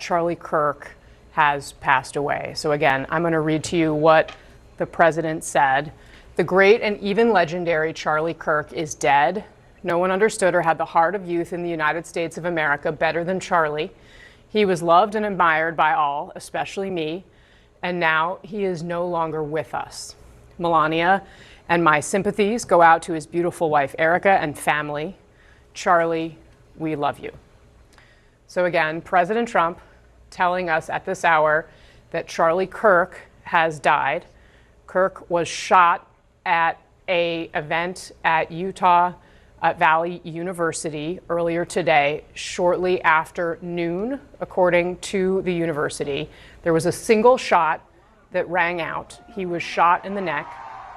Charlie Kirk has passed away. So again, I'm going to read to you what the president said. The great and even legendary Charlie Kirk is dead. No one understood or had the heart of youth in the United States of America better than Charlie. He was loved and admired by all, especially me, and now he is no longer with us. Melania and my sympathies go out to his beautiful wife, Erica, and family. Charlie, we love you. So again, President Trump telling us at this hour that Charlie Kirk has died. Kirk was shot at an event at Utah Valley University earlier today, shortly after noon, according to the university. There was a single shot that rang out. He was shot in the neck,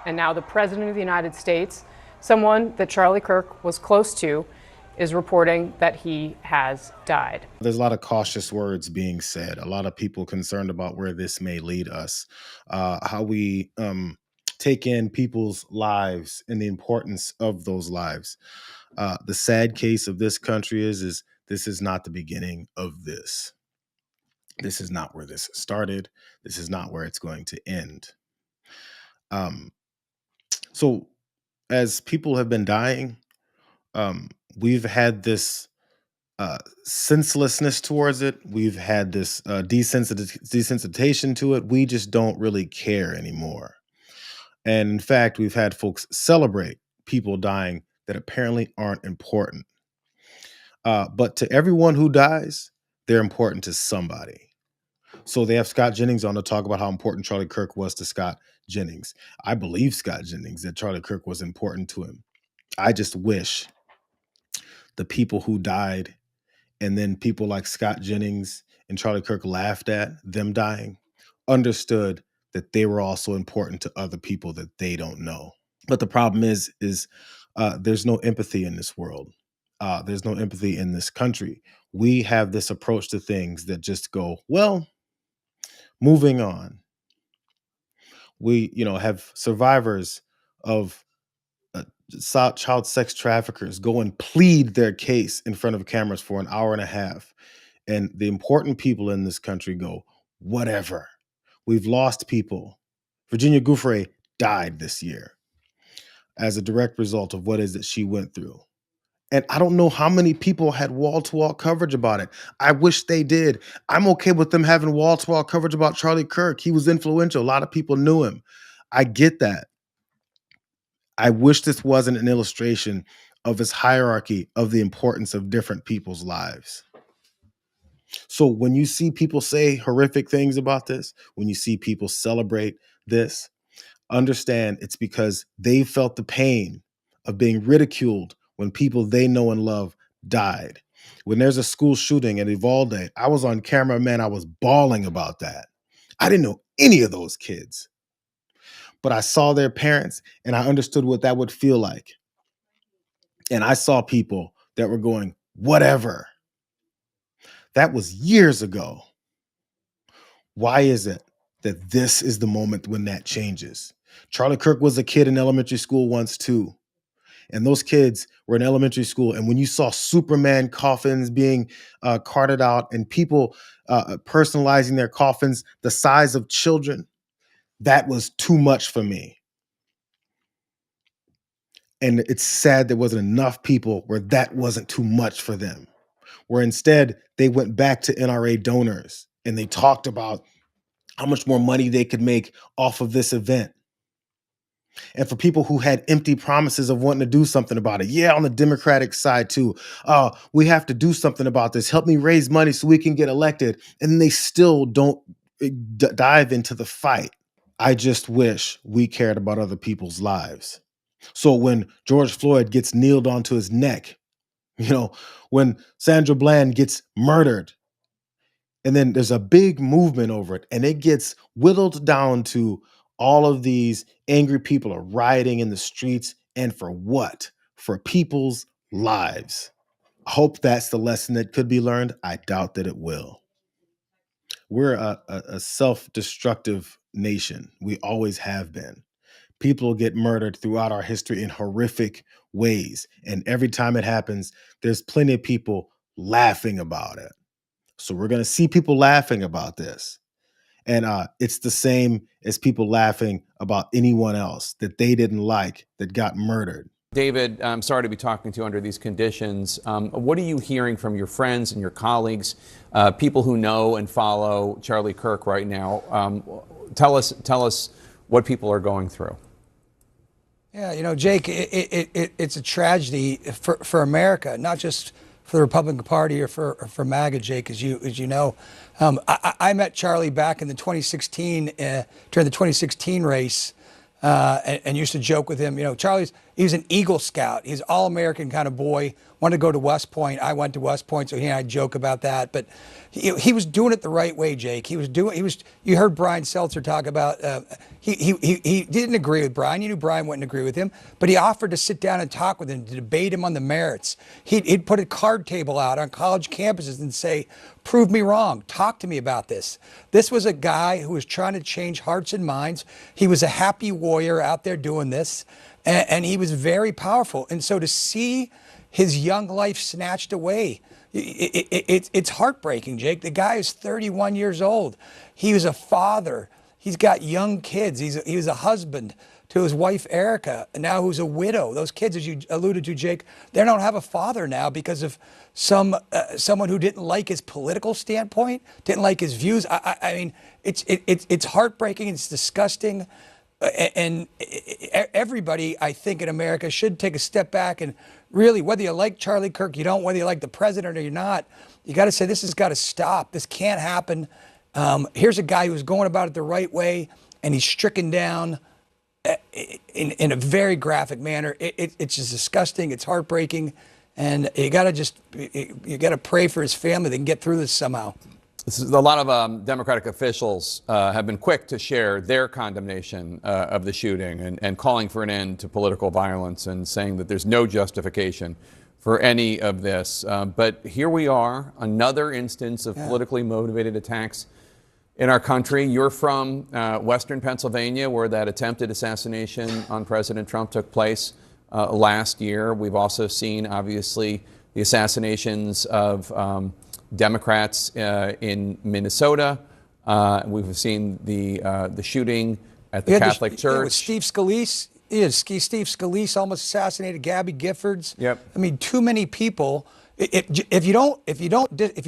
and now the President of the United States, someone that Charlie Kirk was close to, is reporting that he has died. There's a lot of cautious words being said, a lot of people concerned about where this may lead us, how we take in people's lives and the importance of those lives. The sad case of this country is this is not the beginning of this. This is not where this started. This is not where it's going to end. So as people have been dying, we've had this senselessness towards it. We've had this desensitization to it. We just don't really care anymore. And in fact, we've had folks celebrate people dying that apparently aren't important. But to everyone who dies, they're important to somebody. So they have Scott Jennings on to talk about how important Charlie Kirk was to Scott Jennings. I believe Scott Jennings that Charlie Kirk was important to him. I just wish the people who died and then people like Scott Jennings and Charlie Kirk laughed at them dying, understood that they were also important to other people that they don't know. But the problem is there's no empathy in this world. There's no empathy in this country. We have this approach to things that just go, well, moving on. We, have survivors of child sex traffickers go and plead their case in front of cameras for an hour and a half. And the important people in this country go, whatever. We've lost people. Virginia Giuffre died this year as a direct result of what is that she went through. And I don't know how many people had wall-to-wall coverage about it. I wish they did. I'm okay with them having wall-to-wall coverage about Charlie Kirk. He was influential. A lot of people knew him. I get that. I wish this wasn't an illustration of his hierarchy of the importance of different people's lives. So when you see people say horrific things about this, when you see people celebrate this, understand it's because they felt the pain of being ridiculed when people they know and love died. When there's a school shooting at Uvalde, I was on camera, man, I was bawling about that. I didn't know any of those kids, but I saw their parents and I understood what that would feel like. And I saw people that were going, whatever. That was years ago. Why is it that this is the moment when that changes? Charlie Kirk was a kid in elementary school once too. And those kids were in elementary school. And when you saw Superman coffins being carted out and people personalizing their coffins the size of children, that was too much for me. And it's sad there wasn't enough people where that wasn't too much for them, where instead they went back to NRA donors and they talked about how much more money they could make off of this event. And for people who had empty promises of wanting to do something about it. Yeah, on the Democratic side too. We have to do something about this. Help me raise money so we can get elected. And they still don't dive into the fight. I just wish we cared about other people's lives. So when George Floyd gets kneeled onto his neck, when Sandra Bland gets murdered, and then there's a big movement over it, and it gets whittled down to all of these angry people are rioting in the streets. And for what? For people's lives. I hope that's the lesson that could be learned. I doubt that it will. We're a self-destructive nation. We always have been. People get murdered throughout our history in horrific ways. And every time it happens, there's plenty of people laughing about it. So we're going to see people laughing about this. And it's the same as people laughing about anyone else that they didn't like that got murdered. David, I'm sorry to be talking to you under these conditions. What are you hearing from your friends and your colleagues, people who know and follow Charlie Kirk right now? Tell us what people are going through. Yeah, you know, Jake, it's a tragedy for America, not just for the Republican Party or for MAGA, Jake, as you know. I met Charlie back in the 2016 during the 2016 race, and used to joke with him. You know, he was an Eagle Scout. He's an all-American kind of boy. Wanted to go to West Point. I went to West Point, so he and I joke about that. But he was doing it the right way, Jake. You heard Brian Seltzer talk about. He didn't agree with Brian. You knew Brian wouldn't agree with him, but he offered to sit down and talk with him, to debate him on the merits. He'd put a card table out on college campuses and say, "Prove me wrong. Talk to me about this." This was a guy who was trying to change hearts and minds. He was a happy warrior out there doing this, and he was very powerful. And so to see his young life snatched away, it's heartbreaking, Jake. The guy is 31 years old. He was a father. He's got young kids. He was a husband to his wife, Erica, now who's a widow. Those kids, as you alluded to, Jake, they don't have a father now because of someone who didn't like his political standpoint, didn't like his views. I mean, it's heartbreaking. It's disgusting. And everybody, I think, in America should take a step back and really, whether you like Charlie Kirk, you don't, whether you like the president or you're not, you got to say this has got to stop. This can't happen. Here's a guy who's going about it the right way, and he's stricken down in a very graphic manner. It's just disgusting. It's heartbreaking, and you got to pray for his family. They can get through this somehow. A lot of Democratic officials have been quick to share their condemnation of the shooting and calling for an end to political violence and saying that there's no justification for any of this. But here we are, another instance of politically motivated attacks in our country. You're from Western Pennsylvania, where that attempted assassination on President Trump took place last year. We've also seen, obviously, the assassinations of Democrats in Minnesota. We've seen the shooting at the Catholic Church. Steve Scalise. Steve Scalise almost assassinated Gabby Giffords. Yep. I mean, too many people. If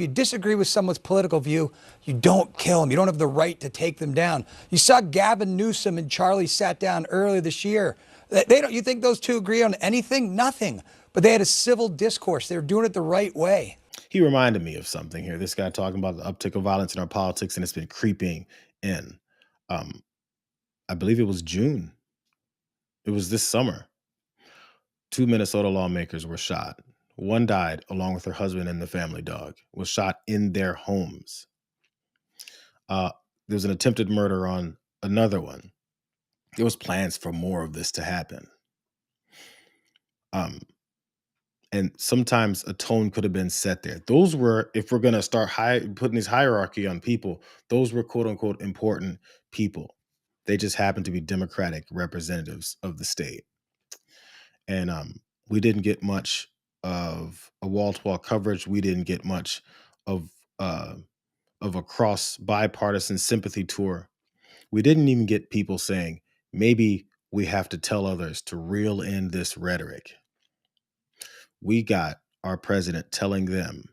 you disagree with someone's political view, you don't kill them. You don't have the right to take them down. You saw Gavin Newsom and Charlie sat down earlier this year. You think those two agree on anything? Nothing. But they had a civil discourse. They were doing it the right way. He reminded me of something here. This guy talking about the uptick of violence in our politics, and it's been creeping in. I believe it was June. It was this summer. 2 Minnesota lawmakers were shot. One died along with her husband and the family dog, was shot in their homes. There was an attempted murder on another one. There was plans for more of this to happen. And sometimes a tone could have been set there. Those were, if we're going to start putting this hierarchy on people, those were quote unquote important people. They just happened to be Democratic representatives of the state. And we didn't get much of a wall-to-wall coverage. We didn't get much of a cross bipartisan sympathy tour. We didn't even get people saying, maybe we have to tell others to reel in this rhetoric. We got our president telling them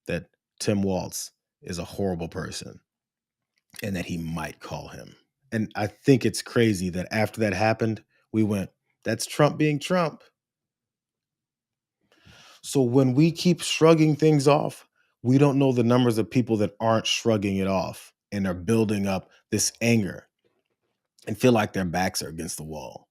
that Tim Walz is a horrible person and that he might call him. And I think it's crazy that after that happened, we went, that's Trump being Trump. So when we keep shrugging things off, we don't know the numbers of people that aren't shrugging it off and are building up this anger and feel like their backs are against the wall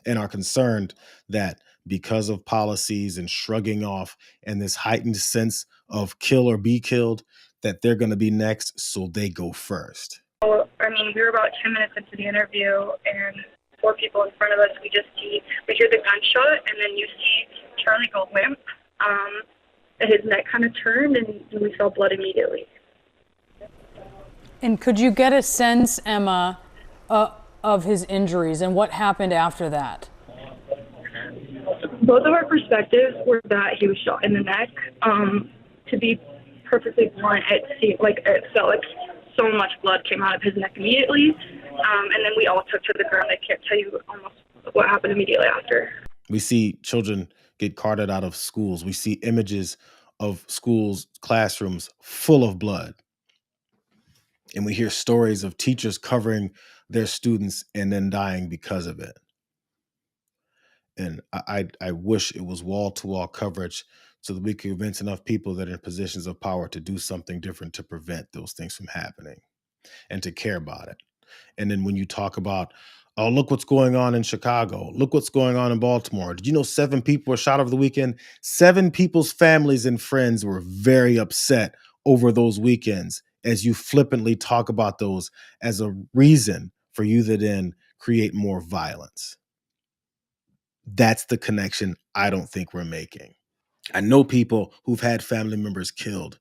and are concerned that because of policies and shrugging off and this heightened sense of kill or be killed, that they're going to be next, so they go first. Well, I mean, we were about 10 minutes into the interview, and 4 people in front of us, we hear the gunshot, and then you see Charlie go limp. His neck kind of turned, and we saw blood immediately. And could you get a sense, Emma, of his injuries and what happened after that? Both of our perspectives were that he was shot in the neck. To be perfectly blunt, it felt like so much blood came out of his neck immediately. And then we all took to the ground. I can't tell you almost what happened immediately after. We see children get carted out of schools. We see images of schools, classrooms full of blood. And we hear stories of teachers covering their students and then dying because of it. And I wish it was wall-to-wall coverage so that we could convince enough people that are in positions of power to do something different to prevent those things from happening and to care about it. And then when you talk about, oh, look what's going on in Chicago, look what's going on in Baltimore. Did you know 7 people were shot over the weekend? 7 people's families and friends were very upset over those weekends, as you flippantly talk about those as a reason for you to then create more violence. That's the connection I don't think we're making. I know people who've had family members killed,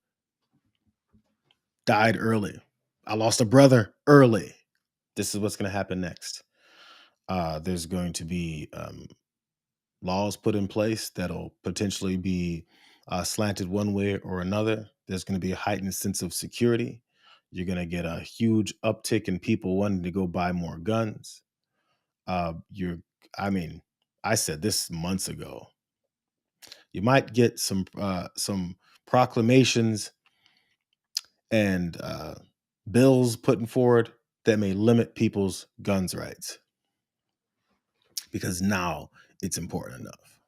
died early. I lost a brother early. This is what's going to happen next. There's going to be laws put in place that'll potentially be slanted one way or another. There's going to be a heightened sense of security. You're going to get a huge uptick in people wanting to go buy more guns. I said this months ago. You might get some proclamations and bills putting forward that may limit people's guns rights, because now it's important enough.